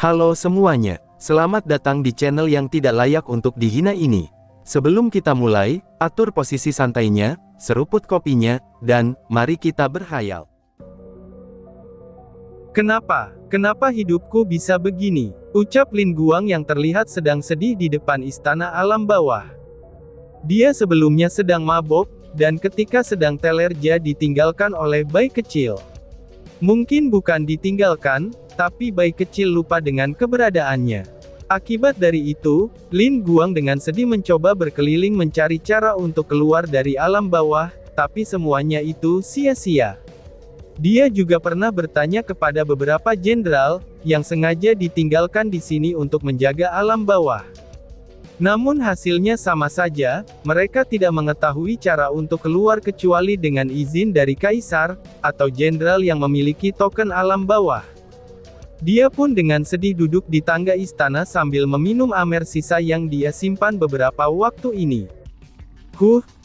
Halo semuanya, selamat datang di channel yang tidak layak untuk dihina ini. Sebelum kita mulai, atur posisi santainya, seruput kopinya, dan mari kita berhayal. Kenapa? Kenapa hidupku bisa begini? Ucap Lin Guang yang terlihat sedang sedih di depan istana alam bawah. Dia sebelumnya sedang mabok, dan ketika sedang telerja ditinggalkan oleh bayi kecil. Mungkin bukan ditinggalkan, tapi bayi kecil lupa dengan keberadaannya. Akibat dari itu, Lin Guang dengan sedih mencoba berkeliling mencari cara untuk keluar dari alam bawah, tapi semuanya itu sia-sia. Dia juga pernah bertanya kepada beberapa jenderal, yang sengaja ditinggalkan di sini untuk menjaga alam bawah. Namun hasilnya sama saja, mereka tidak mengetahui cara untuk keluar kecuali dengan izin dari kaisar, atau jenderal yang memiliki token alam bawah. Dia pun dengan sedih duduk di tangga istana sambil meminum amer sisa yang dia simpan beberapa waktu ini.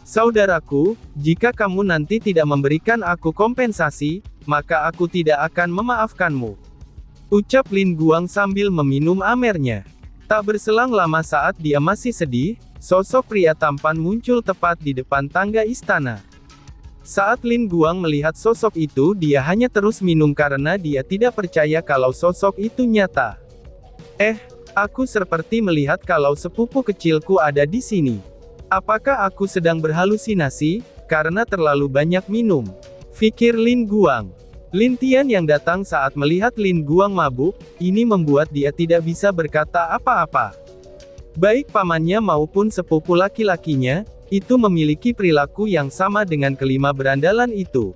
Saudaraku, jika kamu nanti tidak memberikan aku kompensasi, maka aku tidak akan memaafkanmu. Ucap Lin Guang sambil meminum amernya. Tak berselang lama saat dia masih sedih, sosok pria tampan muncul tepat di depan tangga istana. Saat Lin Guang melihat sosok itu, dia hanya terus minum karena dia tidak percaya kalau sosok itu nyata. Aku seperti melihat kalau sepupu kecilku ada di sini. Apakah aku sedang berhalusinasi, karena terlalu banyak minum? Pikir Lin Guang. Lin Tian yang datang saat melihat Lin Guang mabuk, ini membuat dia tidak bisa berkata apa-apa. Baik pamannya maupun sepupu laki-lakinya, itu memiliki perilaku yang sama dengan kelima berandalan itu.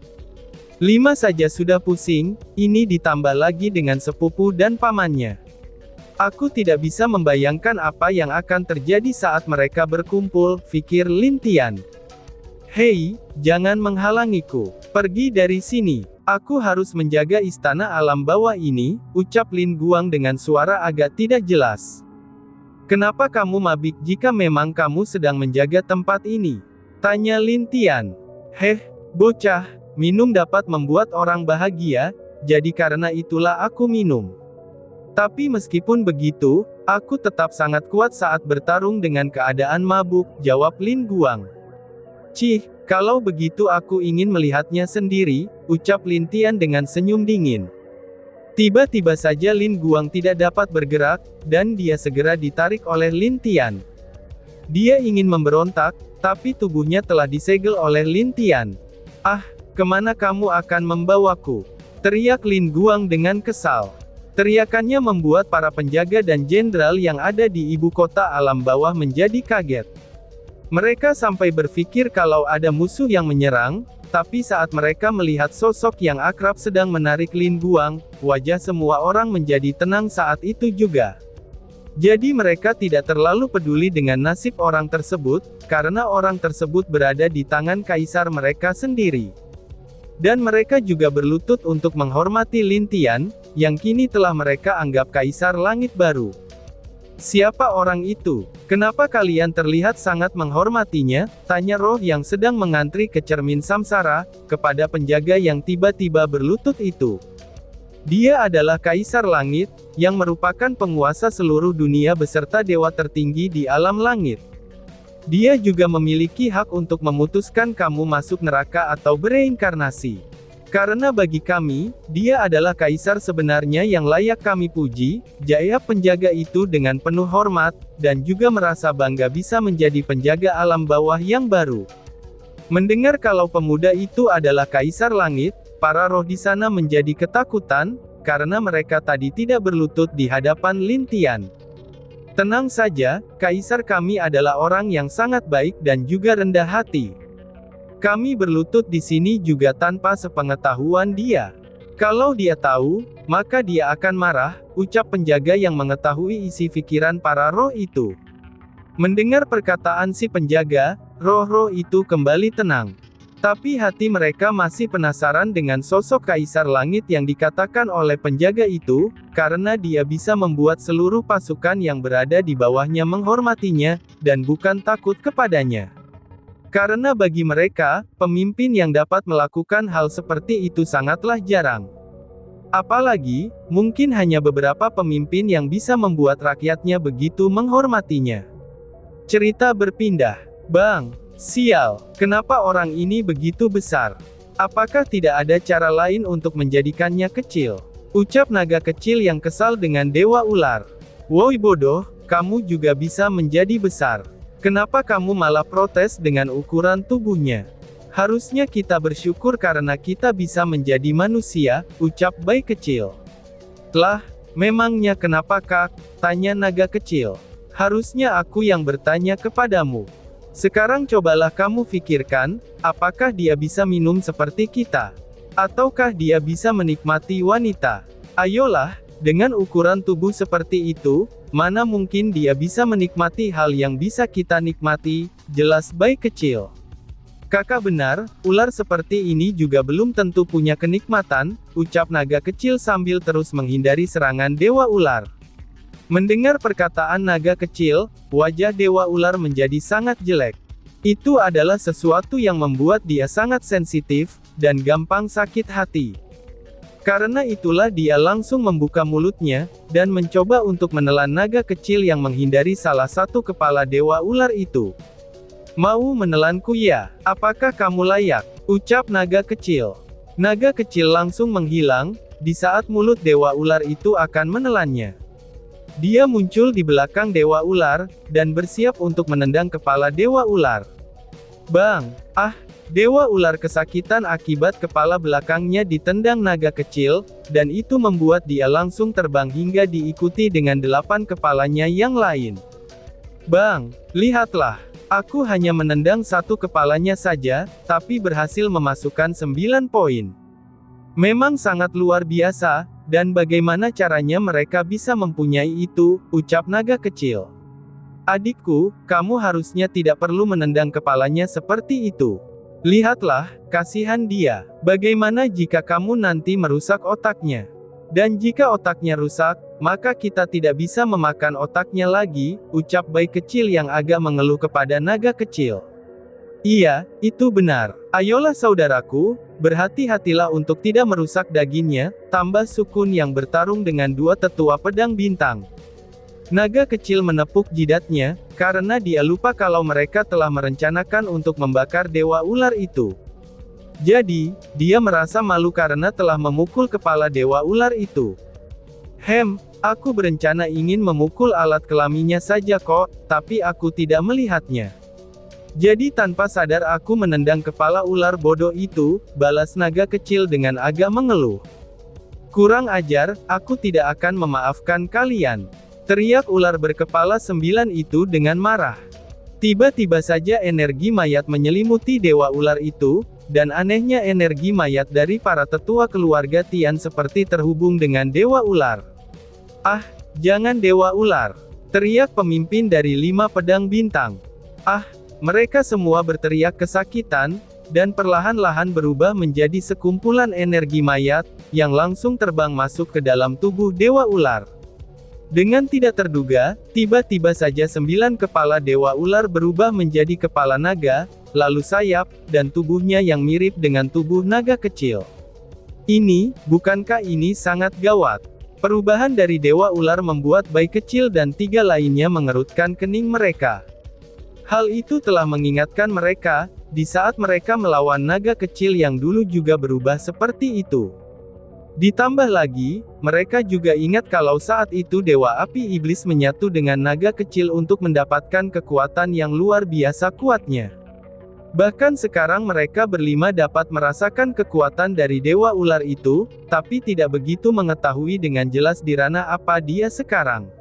5 saja sudah pusing, ini ditambah lagi dengan sepupu dan pamannya. Aku tidak bisa membayangkan apa yang akan terjadi saat mereka berkumpul, pikir Lin Tian. Hei, jangan menghalangiku. Pergi dari sini. Aku harus menjaga istana alam bawah ini, ucap Lin Guang dengan suara agak tidak jelas. Kenapa kamu mabik jika memang kamu sedang menjaga tempat ini? Tanya Lin Tian. Bocah, minum dapat membuat orang bahagia, jadi karena itulah aku minum. Tapi meskipun begitu, aku tetap sangat kuat saat bertarung dengan keadaan mabuk, jawab Lin Guang. Kalau begitu aku ingin melihatnya sendiri, ucap Lin Tian dengan senyum dingin. Tiba-tiba saja Lin Guang tidak dapat bergerak, dan dia segera ditarik oleh Lin Tian. Dia ingin memberontak, tapi tubuhnya telah disegel oleh Lin Tian. Kemana kamu akan membawaku? Teriak Lin Guang dengan kesal. Teriakannya membuat para penjaga dan jenderal yang ada di ibu kota alam bawah menjadi kaget. Mereka sampai berpikir kalau ada musuh yang menyerang, tapi saat mereka melihat sosok yang akrab sedang menarik Lin Guang, wajah semua orang menjadi tenang saat itu juga. Jadi mereka tidak terlalu peduli dengan nasib orang tersebut, karena orang tersebut berada di tangan kaisar mereka sendiri. Dan mereka juga berlutut untuk menghormati Lin Tian, yang kini telah mereka anggap kaisar langit baru. Siapa orang itu? Kenapa kalian terlihat sangat menghormatinya? Tanya roh yang sedang mengantri ke cermin samsara, kepada penjaga yang tiba-tiba berlutut itu. Dia adalah Kaisar Langit, yang merupakan penguasa seluruh dunia beserta dewa tertinggi di alam langit. Dia juga memiliki hak untuk memutuskan kamu masuk neraka atau bereinkarnasi. Karena bagi kami, dia adalah kaisar sebenarnya yang layak kami puji, jawab penjaga itu dengan penuh hormat, dan juga merasa bangga bisa menjadi penjaga alam bawah yang baru. Mendengar kalau pemuda itu adalah Kaisar Langit, para roh di sana menjadi ketakutan, karena mereka tadi tidak berlutut di hadapan Lin Tian. Tenang saja, kaisar kami adalah orang yang sangat baik dan juga rendah hati. Kami berlutut di sini juga tanpa sepengetahuan dia. Kalau dia tahu, maka dia akan marah, ucap penjaga yang mengetahui isi pikiran para roh itu. Mendengar perkataan si penjaga, roh-roh itu kembali tenang. Tapi hati mereka masih penasaran dengan sosok Kaisar Langit yang dikatakan oleh penjaga itu, karena dia bisa membuat seluruh pasukan yang berada di bawahnya menghormatinya, dan bukan takut kepadanya. Karena bagi mereka, pemimpin yang dapat melakukan hal seperti itu sangatlah jarang. Apalagi, mungkin hanya beberapa pemimpin yang bisa membuat rakyatnya begitu menghormatinya. Cerita berpindah. Bang, sial, kenapa orang ini begitu besar? Apakah tidak ada cara lain untuk menjadikannya kecil? Ucap naga kecil yang kesal dengan Dewa Ular. Woi bodoh, kamu juga bisa menjadi besar. Kenapa kamu malah protes dengan ukuran tubuhnya? Harusnya kita bersyukur karena kita bisa menjadi manusia, ucap bayi kecil. Lah, memangnya kenapa kak? Tanya naga kecil. Harusnya aku yang bertanya kepadamu. Sekarang cobalah kamu pikirkan, apakah dia bisa minum seperti kita? Ataukah dia bisa menikmati wanita? Ayolah, dengan ukuran tubuh seperti itu, mana mungkin dia bisa menikmati hal yang bisa kita nikmati, jelas bayi kecil. Kakak benar, ular seperti ini juga belum tentu punya kenikmatan, ucap naga kecil sambil terus menghindari serangan Dewa Ular. Mendengar perkataan naga kecil, wajah Dewa Ular menjadi sangat jelek. Itu adalah sesuatu yang membuat dia sangat sensitif, dan gampang sakit hati. Karena itulah dia langsung membuka mulutnya, dan mencoba untuk menelan naga kecil yang menghindari salah satu kepala Dewa Ular itu. Mau menelanku ya? Apakah kamu layak? Ucap naga kecil. Naga kecil langsung menghilang, di saat mulut Dewa Ular itu akan menelannya. Dia muncul di belakang Dewa Ular, dan bersiap untuk menendang kepala Dewa Ular. Bang! Ah! Dewa Ular kesakitan akibat kepala belakangnya ditendang naga kecil, dan itu membuat dia langsung terbang hingga diikuti dengan 8 kepalanya yang lain. Bang! Lihatlah! Aku hanya menendang 1 kepalanya saja, tapi berhasil memasukkan 9 poin. Memang sangat luar biasa, dan bagaimana caranya mereka bisa mempunyai itu, ucap naga kecil. Adikku, kamu harusnya tidak perlu menendang kepalanya seperti itu. Lihatlah, kasihan dia. Bagaimana jika kamu nanti merusak otaknya? Dan jika otaknya rusak, maka kita tidak bisa memakan otaknya lagi, ucap bayi kecil yang agak mengeluh kepada naga kecil. Iya, itu benar. Ayolah saudaraku, berhati-hatilah untuk tidak merusak dagingnya, tambah Sukun yang bertarung dengan 2 tetua pedang bintang. Naga kecil menepuk jidatnya, karena dia lupa kalau mereka telah merencanakan untuk membakar Dewa Ular itu. Jadi, dia merasa malu karena telah memukul kepala Dewa Ular itu. Aku berencana ingin memukul alat kelaminnya saja kok, tapi aku tidak melihatnya. Jadi tanpa sadar aku menendang kepala ular bodoh itu, balas naga kecil dengan agak mengeluh. Kurang ajar, aku tidak akan memaafkan kalian. Teriak ular berkepala 9 itu dengan marah. Tiba-tiba saja energi mayat menyelimuti Dewa Ular itu, dan anehnya energi mayat dari para tetua keluarga Tian seperti terhubung dengan Dewa Ular. Ah, jangan Dewa Ular! Teriak pemimpin dari 5 pedang bintang. Ah, mereka semua berteriak kesakitan, dan perlahan-lahan berubah menjadi sekumpulan energi mayat, yang langsung terbang masuk ke dalam tubuh Dewa Ular. Dengan tidak terduga, tiba-tiba saja 9 kepala Dewa Ular berubah menjadi kepala naga, lalu sayap, dan tubuhnya yang mirip dengan tubuh naga kecil. Bukankah ini sangat gawat? Perubahan dari Dewa Ular membuat bayi kecil dan 3 lainnya mengerutkan kening mereka. Hal itu telah mengingatkan mereka, di saat mereka melawan naga kecil yang dulu juga berubah seperti itu. Ditambah lagi, mereka juga ingat kalau saat itu Dewa Api Iblis menyatu dengan naga kecil untuk mendapatkan kekuatan yang luar biasa kuatnya. Bahkan sekarang mereka berlima dapat merasakan kekuatan dari Dewa Ular itu, tapi tidak begitu mengetahui dengan jelas di ranah apa dia sekarang.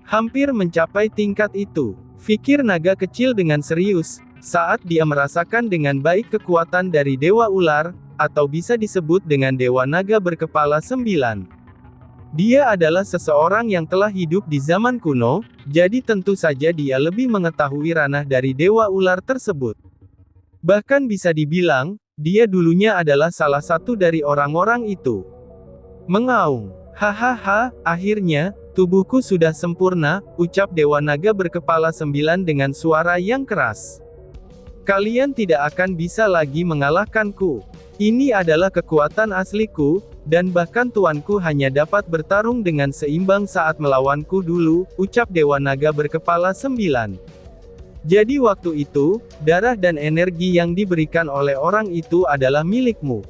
Hampir mencapai tingkat itu, pikir naga kecil dengan serius, saat dia merasakan dengan baik kekuatan dari Dewa Ular, atau bisa disebut dengan Dewa Naga berkepala 9. Dia adalah seseorang yang telah hidup di zaman kuno, jadi tentu saja dia lebih mengetahui ranah dari Dewa Ular tersebut. Bahkan bisa dibilang, dia dulunya adalah salah satu dari orang-orang itu. Mengaung, hahaha, akhirnya, tubuhku sudah sempurna, ucap Dewa Naga berkepala 9 dengan suara yang keras. Kalian tidak akan bisa lagi mengalahkanku. Ini adalah kekuatan asliku, dan bahkan tuanku hanya dapat bertarung dengan seimbang saat melawanku dulu, ucap Dewa Naga berkepala 9. Jadi waktu itu, darah dan energi yang diberikan oleh orang itu adalah milikmu.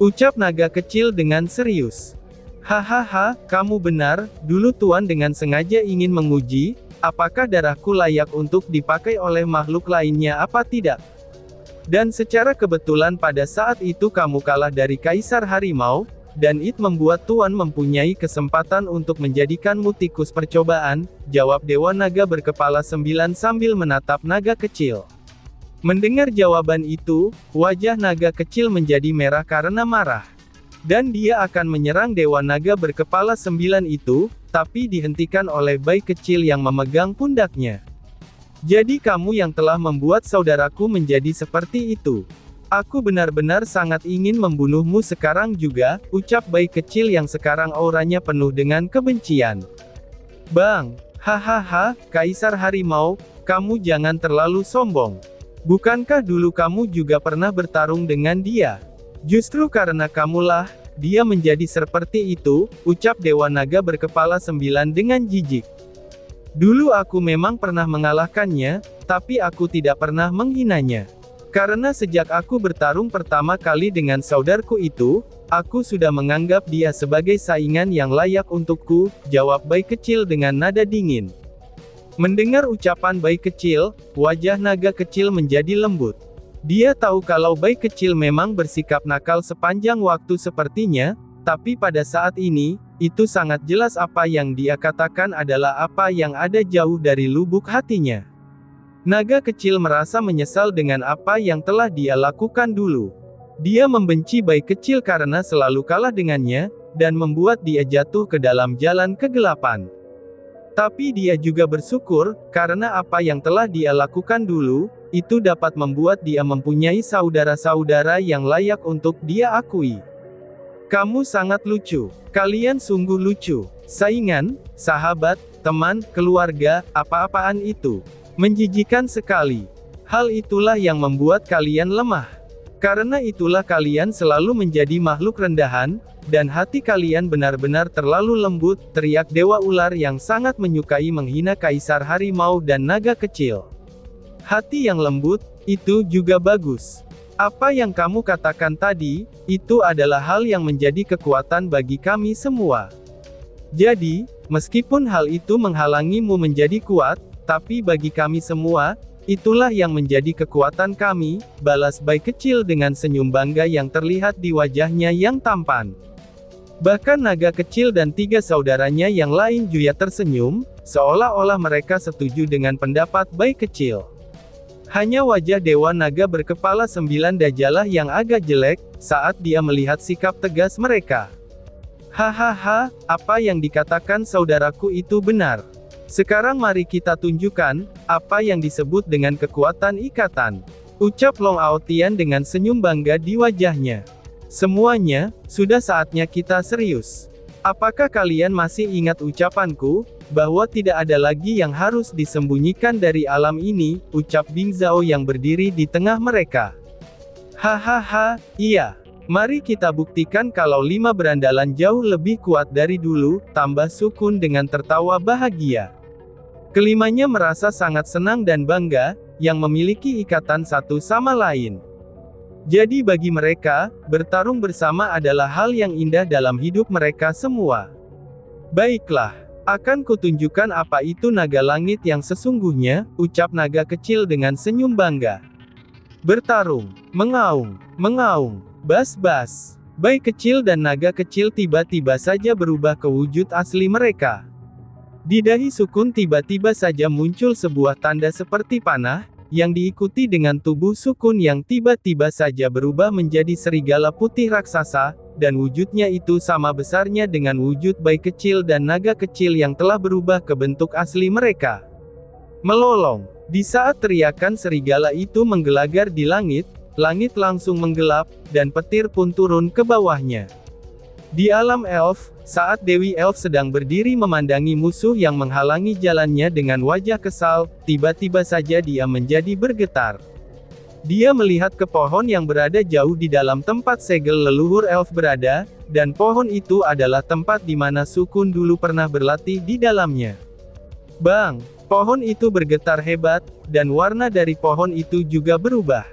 Ucap naga kecil dengan serius. Hahaha, kamu benar, dulu Tuan dengan sengaja ingin menguji, apakah darahku layak untuk dipakai oleh makhluk lainnya apa tidak. Dan secara kebetulan pada saat itu kamu kalah dari Kaisar Harimau, dan itu membuat Tuan mempunyai kesempatan untuk menjadikanmu tikus percobaan, jawab Dewa Naga berkepala 9 sambil menatap naga kecil. Mendengar jawaban itu, wajah naga kecil menjadi merah karena marah. Dan dia akan menyerang Dewa Naga berkepala 9 itu, tapi dihentikan oleh bayi kecil yang memegang pundaknya. Jadi kamu yang telah membuat saudaraku menjadi seperti itu. Aku benar-benar sangat ingin membunuhmu sekarang juga, ucap bayi kecil yang sekarang auranya penuh dengan kebencian. Bang, hahaha, Kaisar Harimau, kamu jangan terlalu sombong. Bukankah dulu kamu juga pernah bertarung dengan dia? Justru karena kamulah, dia menjadi seperti itu, ucap Dewa Naga berkepala 9 dengan jijik. Dulu aku memang pernah mengalahkannya, tapi aku tidak pernah menghinanya. Karena sejak aku bertarung pertama kali dengan saudaraku itu, aku sudah menganggap dia sebagai saingan yang layak untukku, jawab bayi kecil dengan nada dingin. Mendengar ucapan bayi kecil, wajah naga kecil menjadi lembut. Dia tahu kalau bayi kecil memang bersikap nakal sepanjang waktu sepertinya, tapi pada saat ini, itu sangat jelas apa yang dia katakan adalah apa yang ada jauh dari lubuk hatinya. Naga kecil merasa menyesal dengan apa yang telah dia lakukan dulu. Dia membenci bayi kecil karena selalu kalah dengannya, dan membuat dia jatuh ke dalam jalan kegelapan. Tapi dia juga bersyukur, karena apa yang telah dia lakukan dulu, itu dapat membuat dia mempunyai saudara-saudara yang layak untuk dia akui. Kamu sangat lucu. Kalian sungguh lucu. Saingan, sahabat, teman, keluarga, apa-apaan itu. Menjijikan sekali. Hal itulah yang membuat kalian lemah. Karena itulah kalian selalu menjadi makhluk rendahan, dan hati kalian benar-benar terlalu lembut, teriak Dewa Ular yang sangat menyukai menghina Kaisar Harimau dan naga kecil. Hati yang lembut, itu juga bagus. Apa yang kamu katakan tadi, itu adalah hal yang menjadi kekuatan bagi kami semua. Jadi, meskipun hal itu menghalangimu menjadi kuat, tapi bagi kami semua, itulah yang menjadi kekuatan kami, balas bayi kecil dengan senyum bangga yang terlihat di wajahnya yang tampan. Bahkan naga kecil dan 3 saudaranya yang lain juga tersenyum, seolah-olah mereka setuju dengan pendapat bayi kecil. Hanya wajah Dewa Naga berkepala 9 dajalah yang agak jelek, saat dia melihat sikap tegas mereka. Hahaha, apa yang dikatakan saudaraku itu benar. Sekarang mari kita tunjukkan, apa yang disebut dengan kekuatan ikatan. Ucap Long Aotian dengan senyum bangga di wajahnya. Semuanya, sudah saatnya kita serius. Apakah kalian masih ingat ucapanku, bahwa tidak ada lagi yang harus disembunyikan dari alam ini, ucap Bing Zhao yang berdiri di tengah mereka. Hahaha, iya. Mari kita buktikan kalau 5 berandalan jauh lebih kuat dari dulu, tambah Sukun dengan tertawa bahagia. Kelimanya merasa sangat senang dan bangga, yang memiliki ikatan satu sama lain. Jadi bagi mereka, bertarung bersama adalah hal yang indah dalam hidup mereka semua. Baiklah, akan kutunjukkan apa itu naga langit yang sesungguhnya, ucap naga kecil dengan senyum bangga. Bertarung, mengaung, mengaung, bas-bas. Bayi kecil dan naga kecil tiba-tiba saja berubah ke wujud asli mereka. Di dahi Sukun tiba-tiba saja muncul sebuah tanda seperti panah, yang diikuti dengan tubuh Sukun yang tiba-tiba saja berubah menjadi serigala putih raksasa, dan wujudnya itu sama besarnya dengan wujud bayi kecil dan naga kecil yang telah berubah ke bentuk asli mereka. Melolong. Di saat teriakan serigala itu menggelagar di langit, langit langsung menggelap, dan petir pun turun ke bawahnya. Di alam elf, saat Dewi Elf sedang berdiri memandangi musuh yang menghalangi jalannya dengan wajah kesal, tiba-tiba saja dia menjadi bergetar. Dia melihat ke pohon yang berada jauh di dalam tempat segel leluhur elf berada, dan pohon itu adalah tempat di mana Sukun dulu pernah berlatih di dalamnya. Bang! Pohon itu bergetar hebat, dan warna dari pohon itu juga berubah.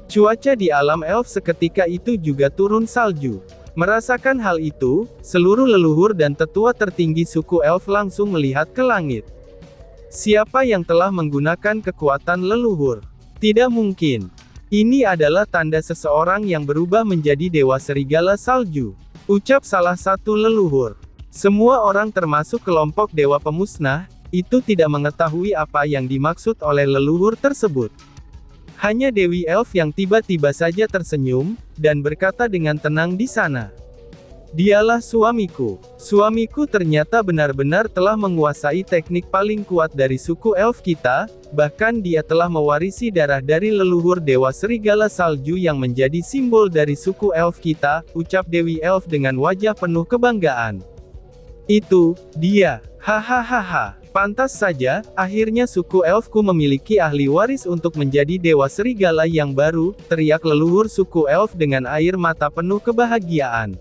Cuaca di alam elf seketika itu juga turun salju. Merasakan hal itu, seluruh leluhur dan tetua tertinggi suku elf langsung melihat ke langit. Siapa yang telah menggunakan kekuatan leluhur? Tidak mungkin. Ini adalah tanda seseorang yang berubah menjadi dewa serigala salju. Ucap salah satu leluhur. Semua orang termasuk kelompok dewa pemusnah, itu tidak mengetahui apa yang dimaksud oleh leluhur tersebut. Hanya Dewi Elf yang tiba-tiba saja tersenyum, dan berkata dengan tenang di sana. Dialah suamiku. Suamiku ternyata benar-benar telah menguasai teknik paling kuat dari suku elf kita, bahkan dia telah mewarisi darah dari leluhur Dewa Serigala Salju yang menjadi simbol dari suku elf kita, ucap Dewi Elf dengan wajah penuh kebanggaan. Itu, dia, hahaha. Pantas saja, akhirnya suku elfku memiliki ahli waris untuk menjadi Dewa Serigala yang baru, teriak leluhur suku elf dengan air mata penuh kebahagiaan.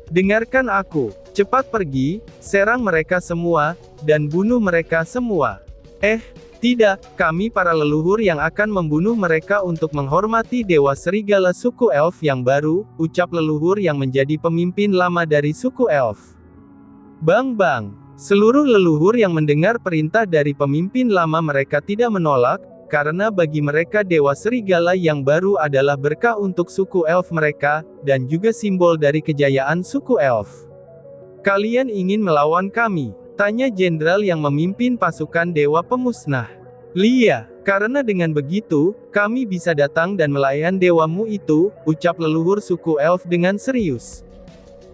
Dengarkan aku, cepat pergi, serang mereka semua, dan bunuh mereka semua. Tidak, kami para leluhur yang akan membunuh mereka untuk menghormati Dewa Serigala suku elf yang baru, ucap leluhur yang menjadi pemimpin lama dari suku elf. Bang! Seluruh leluhur yang mendengar perintah dari pemimpin lama mereka tidak menolak, karena bagi mereka Dewa Serigala yang baru adalah berkah untuk suku elf mereka, dan juga simbol dari kejayaan suku elf. Kalian ingin melawan kami? Tanya jenderal yang memimpin pasukan Dewa Pemusnah. Lia, karena dengan begitu, kami bisa datang dan melayan dewamu itu, ucap leluhur suku elf dengan serius.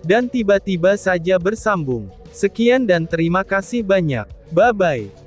Dan tiba-tiba saja bersambung. Sekian dan terima kasih banyak. Bye-bye.